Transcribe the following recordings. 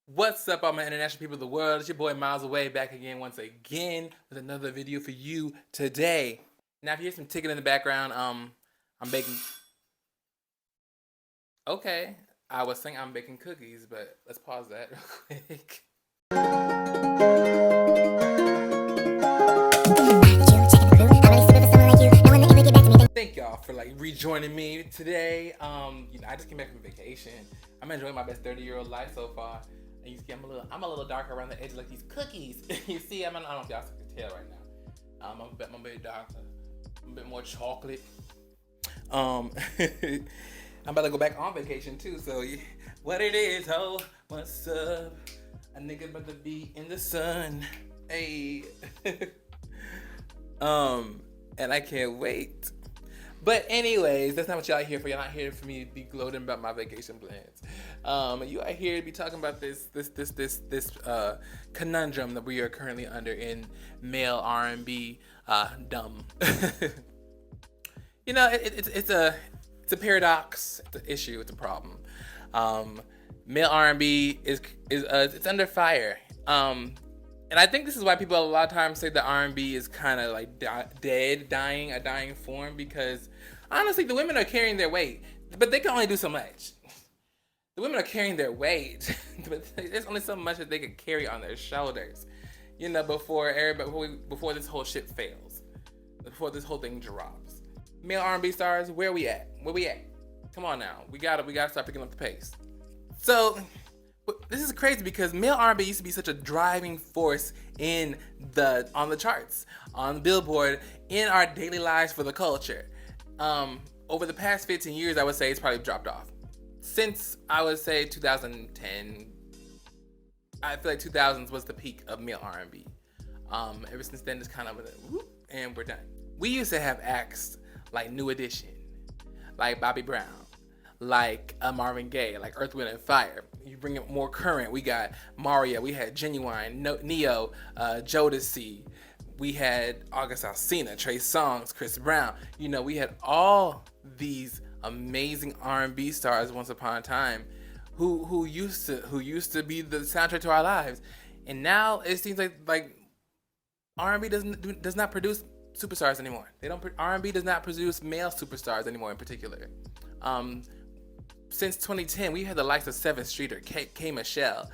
What's up, all my international people of the world? It's your boy Miles Away back again once again with another video for you today. Now, if you hear some ticking in the background, I'm baking. Okay, I was saying I'm baking cookies, but let's pause that real quick. Thank y'all for rejoining me today. I just came back from vacation. I'm enjoying my best 30-year-old life so far. And you see, I'm a little darker around the edges like these cookies. You see, I don't know if y'all can tell right now. I'm a bit darker, I'm a bit more chocolate. I'm about to go back on vacation too. So what it is, ho? What's up? A nigga about to be in the sun. Hey. And I can't wait. But anyways, that's not what y'all are here for. Y'all not here for me to be gloating about my vacation plans. You are here to be talking about this conundrum that we are currently under in male R&B dumb. It's a paradox. It's an issue. It's a problem. Male R&B is it's under fire. And I think this is why people a lot of times say that R&B is kind of like dying, a dying form, because honestly, the women are carrying their weight, but they can only do so much. The women are carrying their weight, but there's only so much that they can carry on their shoulders, before this whole shit fails, before this whole thing drops. Male R&B stars, where we at? Where we at? Come on now, we gotta start picking up the pace. So this is crazy because male R&B used to be such a driving force on the charts, on the Billboard, in our daily lives for the culture. Over the past 15 years, I would say it's probably dropped off. Since I would say 2010, I feel like 2000s was the peak of male R&B. Ever since then, it's kind of whoop, and we're done. We used to have acts like New Edition, like Bobby Brown, like Marvin Gaye, like Earth, Wind, and Fire. You bring it more current, we got Maria, we had Genuine, Neo, Jodeci, we had August Alsina, Trey Songz, Chris Brown. We had all these amazing R&B stars once upon a time who used to be the soundtrack to our lives. And now it seems like R&B does not produce superstars anymore. R&B does not produce male superstars anymore in particular. Since 2010, we had the likes of Seventh Streeter, K. Michelle,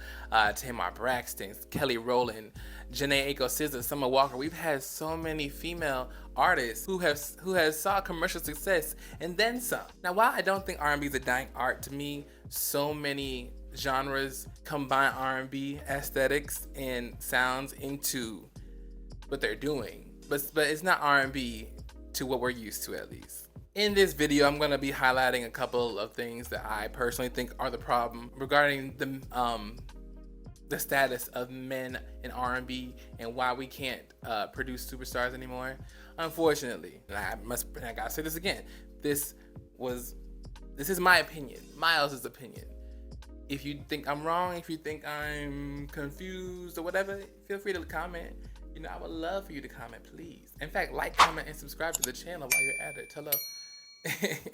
Tamar Braxton, Kelly Rowland, Janae Aiko SZA, Summer Walker. We've had so many female artists who has saw commercial success and then some. Now, while I don't think R&B is a dying art, to me, so many genres combine R&B aesthetics and sounds into what they're doing, but it's not R&B to what we're used to, at least. In this video, I'm going to be highlighting a couple of things that I personally think are the problem regarding the status of men in R&B and why we can't produce superstars anymore. Unfortunately, and I gotta say this again. This is my opinion, Miles' opinion. If you think I'm wrong, if you think I'm confused or whatever, feel free to comment. I would love for you to comment, please. In fact, like, comment, and subscribe to the channel while you're at it.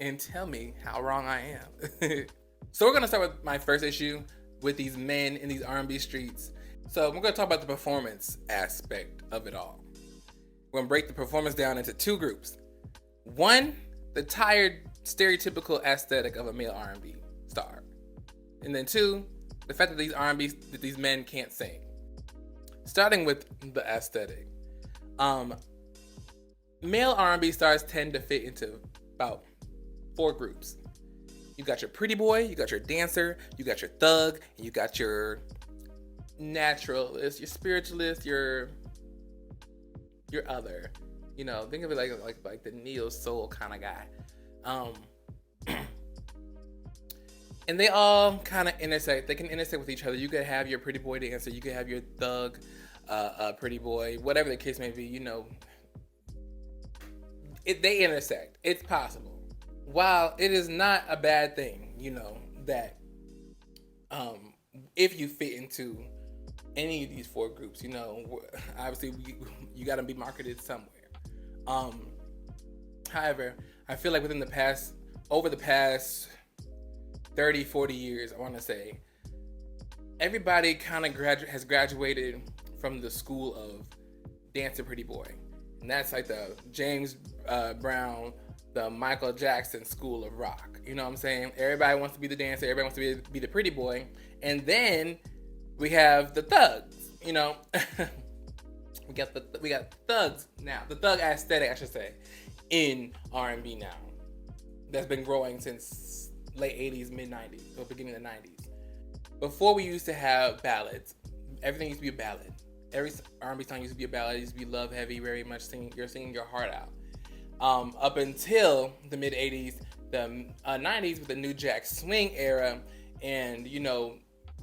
And tell me how wrong I am. So we're gonna start with my first issue with these men in these R&B streets. So we're gonna talk about the performance aspect of it all. We're gonna break the performance down into two groups. One, the tired, stereotypical aesthetic of a male R&B star. And then two, the fact that these men can't sing. Starting with the aesthetic. Male R&B stars tend to fit into about 4 groups. You got your pretty boy, you got your dancer, you got your thug, and you got your naturalist, your spiritualist, your other. Think of it like the neo soul kind of guy. And they all kind of intersect. They can intersect with each other. You could have your pretty boy dancer, you could have your thug, pretty boy, whatever the case may be. They intersect. It's possible. While it is not a bad thing, that if you fit into any of these 4 groups, obviously you got to be marketed somewhere. However, I feel like over the past 30, 40 years, I want to say, everybody kind of has graduated from the school of Dance a Pretty Boy. And that's like the James Brown, the Michael Jackson school of rock. You know what I'm saying? Everybody wants to be the dancer. Everybody wants to be the pretty boy. And then we have the thugs, you know? we got thugs now. The thug aesthetic, I should say, in R&B now. That's been growing since late 80s, mid 90s, or beginning of the 90s. Before we used to have ballads. Everything used to be a ballad. Every R&B song used to be a ballad. It used to be love heavy, very much you're singing your heart out. Up until the mid 80s, the 90s with the New Jack Swing era, and you know,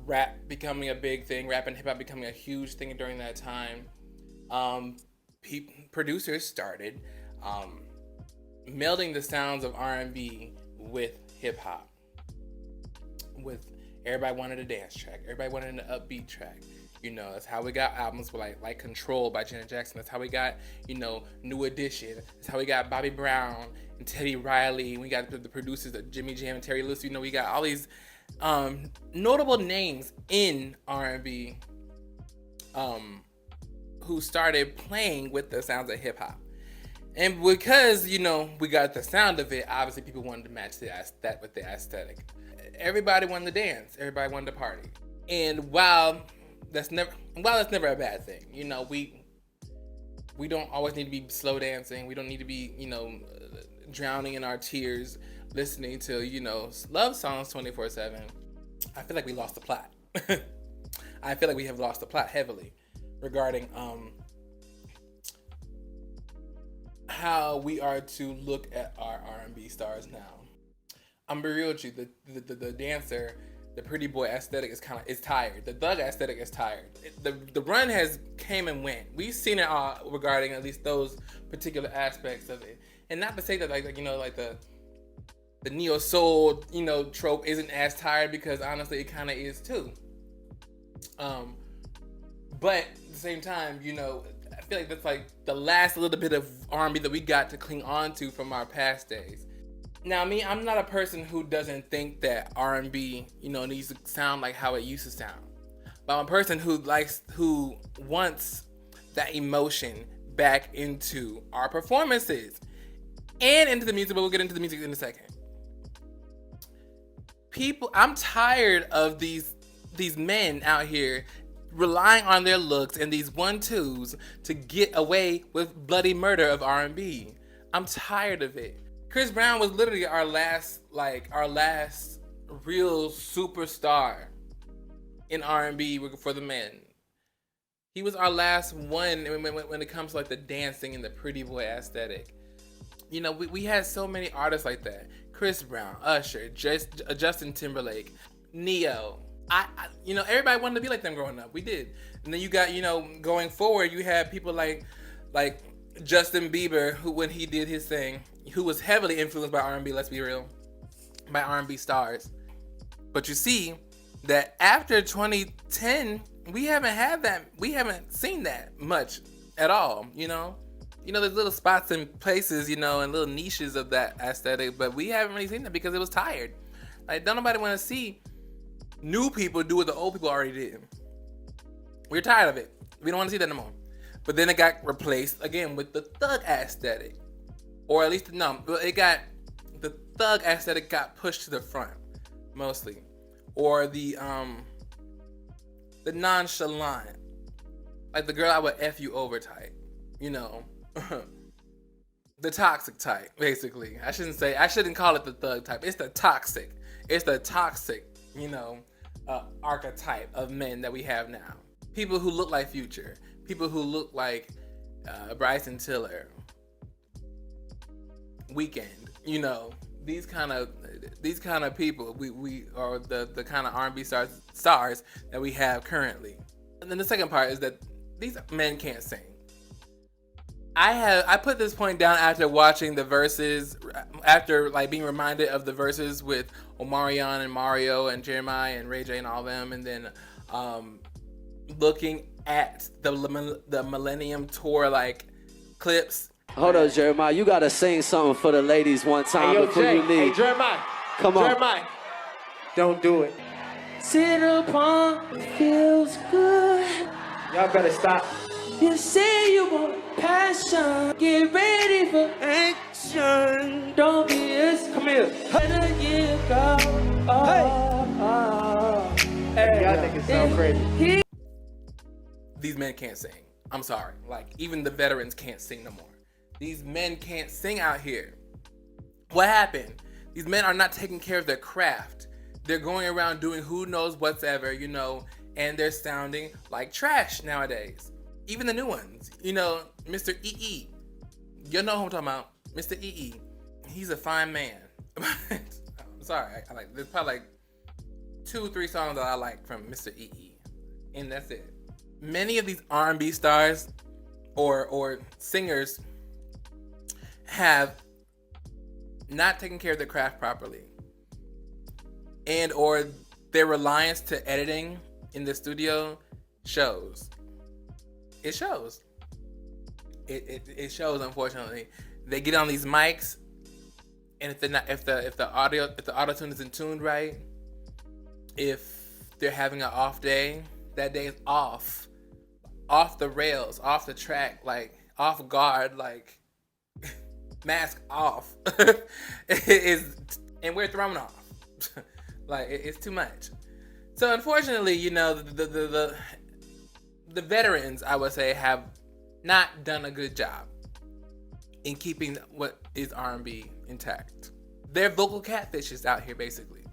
rap becoming a big thing, rap and hip hop becoming a huge thing during that time. Producers started melding the sounds of R&B with hip hop. With everybody wanted a dance track, everybody wanted an upbeat track. You know, that's how we got albums like Control by Janet Jackson. That's how we got, you know, New Edition. That's how we got Bobby Brown and Teddy Riley. We got the producers of Jimmy Jam and Terry Lewis. You know, we got all these notable names in R&B who started playing with the sounds of hip hop. And because, you know, we got the sound of it, obviously people wanted to match that with the aesthetic. Everybody wanted to dance. Everybody wanted to party. And while that's never a bad thing. You know, we don't always need to be slow dancing. We don't need to be, you know, drowning in our tears listening to, you know, love songs 24/7. I feel like we lost the plot. I feel like we have lost the plot heavily regarding how we are to look at our R&B stars now. I'm gonna be real with you. The dancer, the pretty boy aesthetic is tired. The thug aesthetic is tired. The run has came and went. We've seen it all regarding at least those particular aspects of it. And not to say that like you know, like the neo soul, you know, trope isn't as tired, because honestly it kind of is too. But at the same time, you know, I feel like that's like the last little bit of R&B that we got to cling on to from our past days. Now, me, I'm not a person who doesn't think that R&B, you know, needs to sound like how it used to sound. But I'm a person who wants that emotion back into our performances and into the music, but we'll get into the music in a second. I'm tired of these men out here relying on their looks and these 1-2s to get away with bloody murder of R&B. I'm tired of it. Chris Brown was literally our last real superstar in R&B for the men. He was our last one when it comes to like the dancing and the pretty boy aesthetic. You know, we had so many artists like that. Chris Brown, Usher, Justin Timberlake, Neo. You know, everybody wanted to be like them growing up. We did. And then you got, you know, going forward, you had people like Justin Bieber, who when he did his thing, who was heavily influenced by R&B, let's be real, by R&B stars. But you see that after 2010, we haven't seen that much at all, you know? You know, there's little spots and places, you know, and little niches of that aesthetic, but we haven't really seen that because it was tired. Like, don't nobody want to see new people do what the old people already did. We're tired of it. We don't want to see that no more. But then it got replaced again with the thug aesthetic. Or at least, the thug aesthetic got pushed to the front, mostly. Or the nonchalant, like the girl I would F you over type, you know. The toxic type, basically. I shouldn't call it the thug type. It's the toxic, you know, archetype of men that we have now. People who look like Future. People who look like Bryson Tiller. Weekend, you know, these kind of people we are the kind of R&B stars that we have currently. And then the second part is that these men can't sing. I put this point down after watching the verses, after like being reminded of the verses with Omarion and Mario and Jeremiah and Ray J and all them, and then looking at the Millennium Tour like clips. Hold on, Jeremiah. You gotta sing something for the ladies one time before you leave. Hey, Jeremiah. Come on. Jeremiah. Don't do it. Sit upon what's good. Y'all better stop. You say you want passion. Get ready for action. Don't be as Come here. better you go. Hey, y'all niggas sound crazy. These men can't sing. I'm sorry. Like, even the veterans can't sing no more. These men can't sing out here. What happened? These men are not taking care of their craft. They're going around doing who knows whatever, you know, and they're sounding like trash nowadays. Even the new ones, you know, Mr. EE. You know who I'm talking about, Mr. EE. He's a fine man. I'm sorry, I like, there's probably like 2-3 songs that I like from Mr. EE, and that's it. Many of these R&B stars or singers have not taken care of their craft properly, and or their reliance to editing in the studio shows. It shows. It shows, unfortunately. They get on these mics, and if the auto-tune isn't tuned right, if they're having an off day, that day is off the rails, off the track, like off guard, like mask off. And we're thrown off. Like, it's too much. So unfortunately, you know, the veterans, I would say, have not done a good job in keeping what is R&B intact. They're vocal catfishes out here, basically.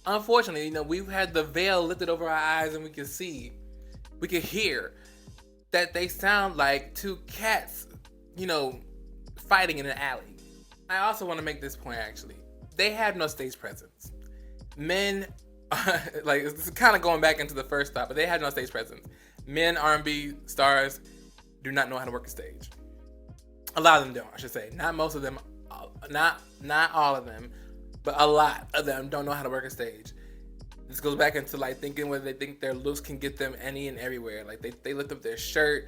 Unfortunately, you know, we've had the veil lifted over our eyes, and we can hear that they sound like two cats, you know, fighting in an alley. I also want to make this point, actually. They have no stage presence. Men, like, it's kind of going back into the first thought, but they have no stage presence. Men R&B stars do not know how to work a stage. A lot of them don't, I should say. Not most of them, not all of them, but a lot of them don't know how to work a stage. This goes back into like thinking whether they think their looks can get them any and everywhere. Like they lift up their shirt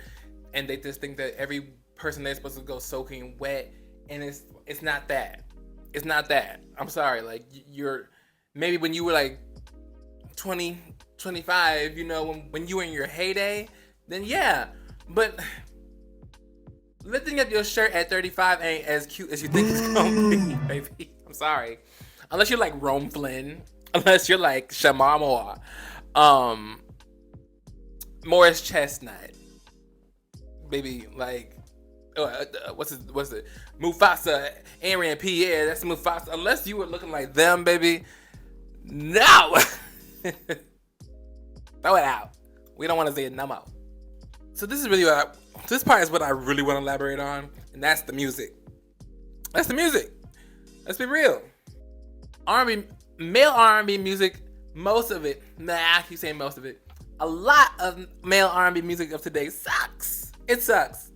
and they just think that every person they're supposed to go soaking wet, and it's not that. It's not that. I'm sorry. Like, you're maybe when you were like 20, 25, you know, when you were in your heyday, then yeah. But lifting up your shirt at 35 ain't as cute as you think it's gonna be, baby. I'm sorry. Unless you're like Rome Flynn, unless you're like Shamar Moore, Morris Chestnut, baby, like what's it? Mufasa, Arian Pierre. That's Mufasa. Unless you were looking like them, baby, no. Throw it out. We don't want to say it no more. So this is really this part is what I really want to elaborate on, and that's the music. That's the music. Let's be real. R&B, male R&B music, most of it, I keep saying most of it, a lot of male R&B music of today sucks. It sucks.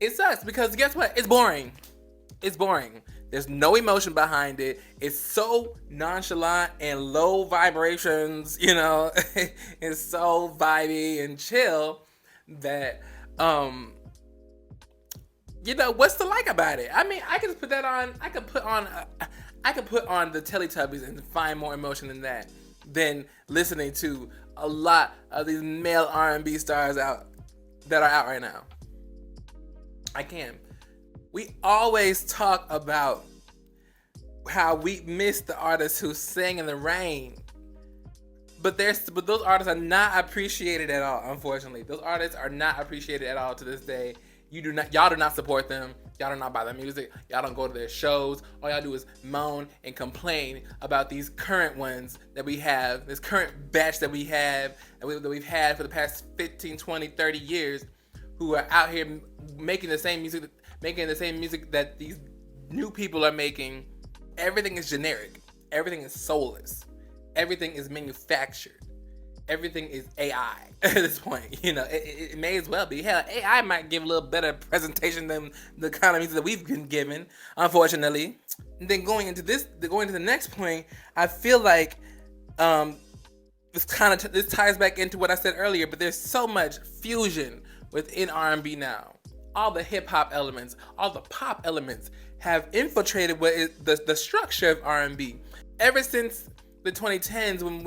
It sucks because guess what? It's boring. It's boring. There's no emotion behind it. It's so nonchalant and low vibrations, you know. It's so vibey and chill that, you know, what's to like about it? I mean, I could put that on, I could put on the Teletubbies and find more emotion in that than listening to a lot of these male R&B stars that are out right now. I can. We always talk about how we miss the artists who sing in the rain. But those artists are not appreciated at all, unfortunately. Those artists are not appreciated at all to this day. Y'all do not support them. Y'all do not buy their music. Y'all don't go to their shows. All y'all do is moan and complain about these current ones that we have, this current batch that we have, that we've had for the past 15, 20, 30 years, who are out here making the same music that these new people are making. Everything is generic. Everything is soulless. Everything is manufactured. Everything is AI at this point. You know, it may as well be. Hell, AI might give a little better presentation than the kind of music that we've been given, unfortunately. And then going into the next point, I feel like this ties back into what I said earlier, but there's so much fusion within R&B now. All the hip hop elements, all the pop elements have infiltrated what is the structure of R&B. Ever since the 2010s, when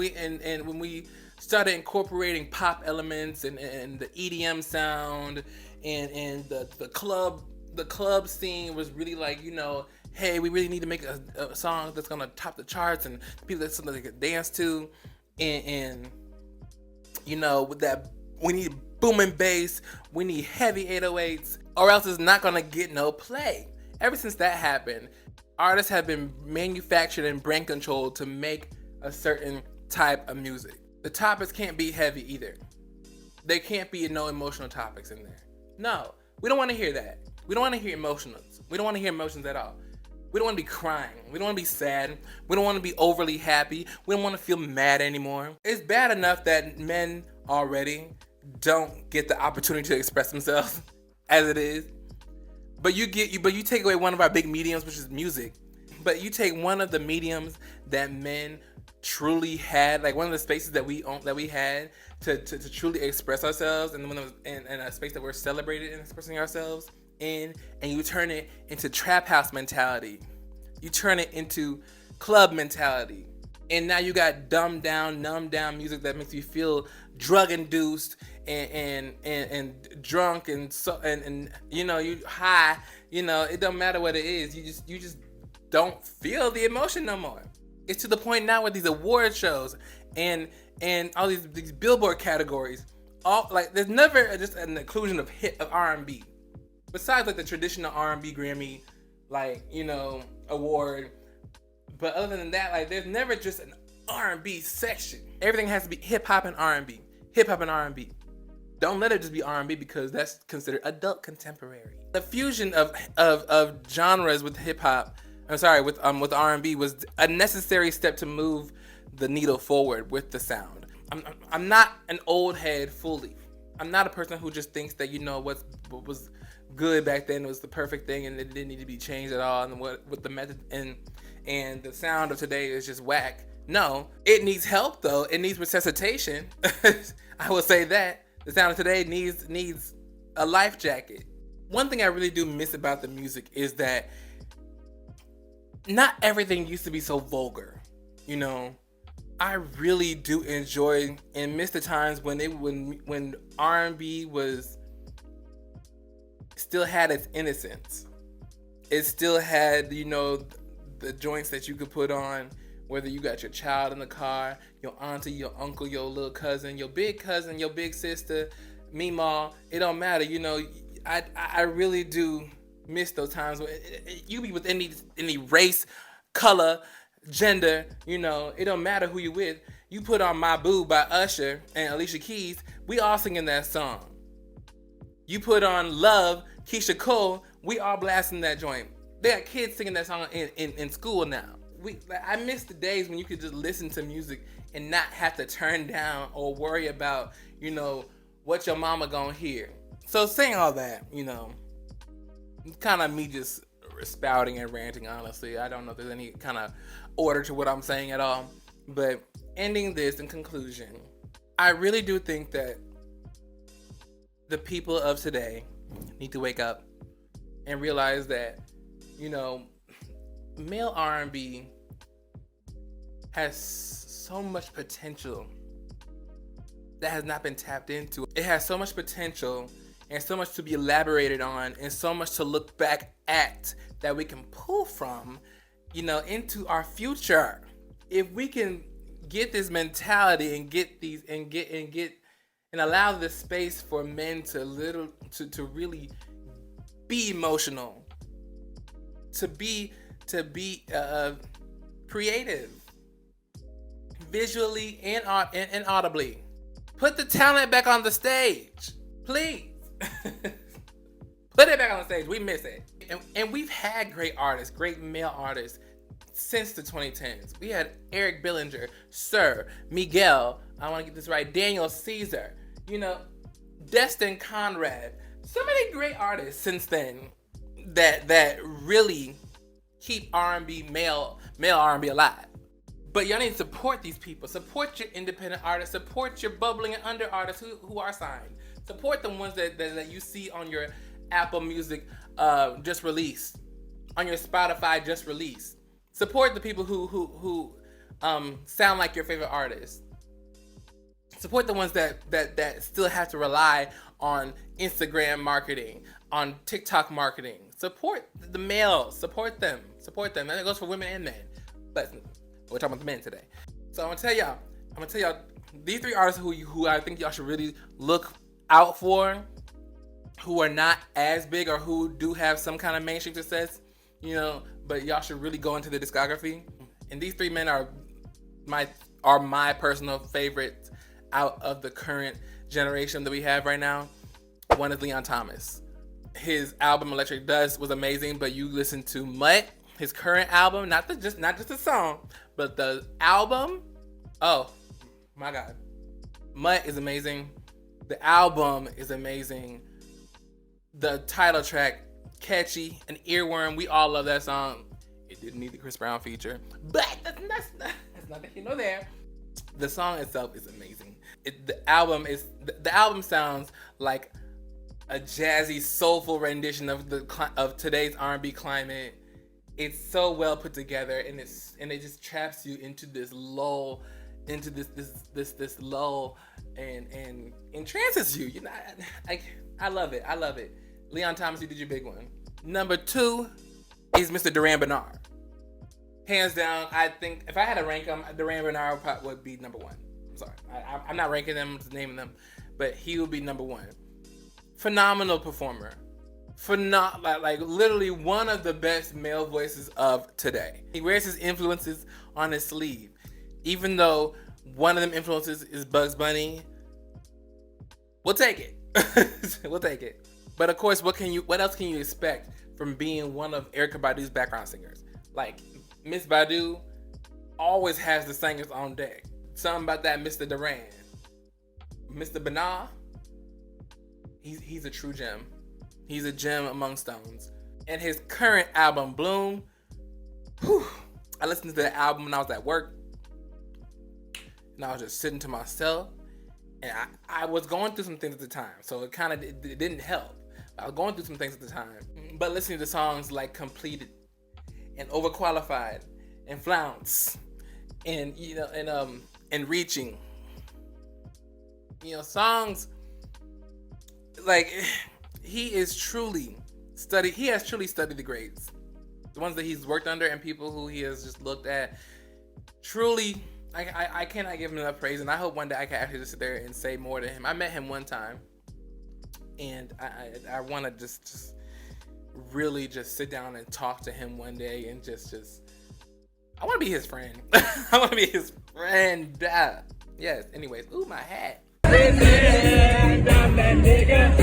we started incorporating pop elements and the EDM sound and the club scene was really like, you know, hey, we really need to make a song that's gonna top the charts and people that's something they could dance to, and you know, with that we need booming bass, we need heavy 808s, or else it's not gonna get no play. Ever since that happened, artists have been manufactured and brand controlled to make a certain type of music. The topics can't be heavy either. There can't be no emotional topics in there. No, we don't want to hear that. We don't want to hear emotions. We don't want to hear emotions at all. We don't want to be crying. We don't want to be sad. We don't want to be overly happy. We don't want to feel mad anymore. It's bad enough that men already don't get the opportunity to express themselves as it is. But you take away one of our big mediums, which is music. But you take one of the mediums that men truly had, like one of the spaces that we had to truly express ourselves, and a space that we're celebrated in expressing ourselves in, and you turn it into trap house mentality. You turn it into club mentality. And now you got dumbed down, numbed down music that makes you feel drug induced and drunk and you know, you high, you know, it don't matter what it is. You just don't feel the emotion no more. It's to the point now with these award shows and all these Billboard categories, all like there's never just an inclusion of R&B. Besides like the traditional R&B Grammy, like, you know, award. But other than that, like there's never just an R&B section. Everything has to be hip hop and R&B. Hip hop and R&B. Don't let it just be R&B because that's considered adult contemporary. The fusion of genres with hip hop, with R&B was a necessary step to move the needle forward with the sound. I'm not an old head fully. I'm not a person who just thinks that, you know, what was good back then was the perfect thing and it didn't need to be changed at all, and what the method and the sound of today is just whack. No, it needs help though. It needs resuscitation. I will say that the sound of today needs a life jacket. One thing I really do miss about the music is that not everything used to be so vulgar. You know, I really do enjoy and miss the times when R&B was still had its innocence. It still had, you know, the joints that you could put on, whether you got your child in the car, your auntie, your uncle, your little cousin, your big sister, Meemaw, it don't matter. You know, I really do miss those times where you be with any race, color, gender, you know, it don't matter who you with. You put on My Boo by Usher and Alicia Keys, we all singing that song. You put on Love, Keisha Cole, we all blasting that joint. They got kids singing that song in school now. I miss the days when you could just listen to music and not have to turn down or worry about, you know, what your mama gonna hear. So saying all that, you know, kind of me just spouting and ranting, honestly. I don't know if there's any kind of order to what I'm saying at all. But ending this in conclusion, I really do think that the people of today need to wake up and realize that, you know, male R&B has so much potential that has not been tapped into. It has so much potential and so much to be elaborated on and so much to look back at that we can pull from, you know, into our future. If we can get this mentality and get these and allow the space for men to really be emotional, to be creative, visually and audibly. Put the talent back on the stage, please. Put it back on the stage. We miss it. And we've had great artists, great male artists since the 2010s. We had Eric Bellinger, Sir, Miguel, I want to get this right, Daniel Caesar, you know, Destin Conrad. So many great artists since then that really keep R&B, male R&B alive. But y'all need to support these people. Support your independent artists. Support your bubbling and under artists who are signed. Support the ones that you see on your Apple Music just released, on your Spotify just released. Support the people who sound like your favorite artists. Support the ones that still have to rely on Instagram marketing, on TikTok marketing. Support the males. Support them. And that goes for women and men. But we're talking about the men today. So I'm gonna tell y'all these 3 artists who I think y'all should really look out for, who are not as big or who do have some kind of mainstream success, but y'all should really go into the discography. And these 3 men are my personal favorites out of the current generation that we have right now. One is Leon Thomas. His album Electric Dust was amazing, but you listen to Mutt, his current album, not just the song, but the album. Oh my God, Mutt is amazing. The album is amazing. The title track, catchy, an earworm. We all love that song. It didn't need the Chris Brown feature, but that's not that there. The song itself is amazing. The album sounds like a jazzy, soulful rendition of today's R&B climate. It's so well put together, and it just traps you into this lull, into this lull, and entrances you. I love it. Leon Thomas, you did your big one. Number 2 is Mr. Duran Bernard. Hands down, I think if I had to rank them, Duran Bernard would be number 1. I'm sorry, I'm not ranking them, just naming them, but he would be number 1. Phenomenal performer. Like literally one of the best male voices of today. He wears his influences on his sleeve. Even though one of them influences is Bugs Bunny, we'll take it. We'll take it. But of course, what else can you expect from being one of Erykah Badu's background singers? Like, Miss Badu always has the singers on deck. Something about that Mr. Duran. Mr. Bernard, he's a true gem. He's a gem among stones. And his current album, Bloom, I listened to the album when I was at work. And I was just sitting to myself. And I was going through some things at the time. So it didn't help. I was going through some things at the time. But listening to songs like Completed and Overqualified and Flounce and Reaching. Songs like he has truly studied the greats. The ones that he's worked under and people who he has just looked at. Truly, I cannot give him enough praise, and I hope one day I can actually just sit there and say more to him. I met him one time, and I want to just really just sit down and talk to him one day and just I want to be his friend. I want to be his friend. Yes. Anyways, ooh, my hat. I'm that nigga,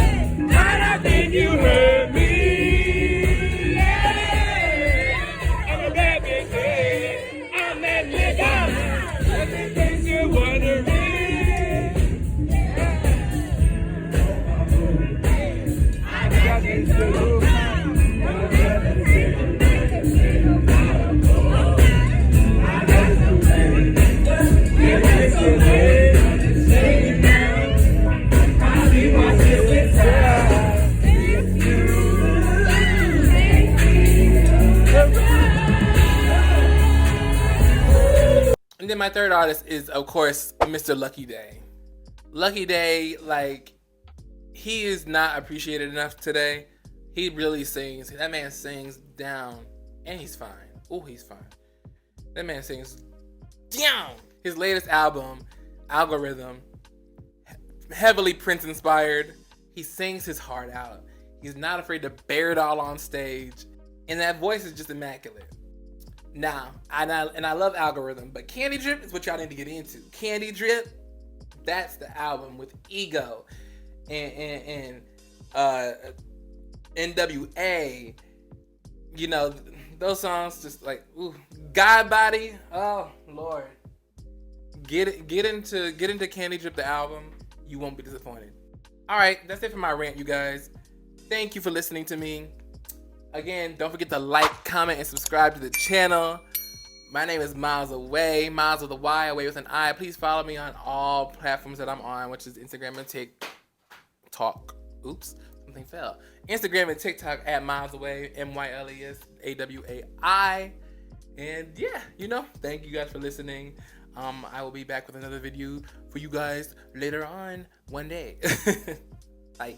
I think you heard me. Yeah. I'm a bad bitch, I'm that nigga, everything you're wondering. I got these two. And then my third artist is, of course, Mr. Lucky Daye. Lucky Daye, like, he is not appreciated enough today. He really sings. That man sings down, and he's fine. Oh, he's fine. That man sings down. His latest album, Algorithm, heavily Prince inspired. He sings his heart out. He's not afraid to bear it all on stage, and that voice is just immaculate. Now, I love Algorithm, but Candy Drip is what y'all need to get into. Candy Drip, that's the album with Ego and NWA. Those songs just like, ooh, God Body. Oh Lord, get into Candy Drip, the album. You won't be disappointed. All right, that's it for my rant, you guys. Thank you for listening to me. Again, don't forget to like, comment, and subscribe to the channel. My name is Miles Away, Miles with a Y, Away with an I. Please follow me on all platforms that I'm on, which is Instagram and TikTok. Oops, something fell. Instagram and TikTok at Miles Away, MYLESAWAI. And yeah, thank you guys for listening. I will be back with another video for you guys later on one day. Bye.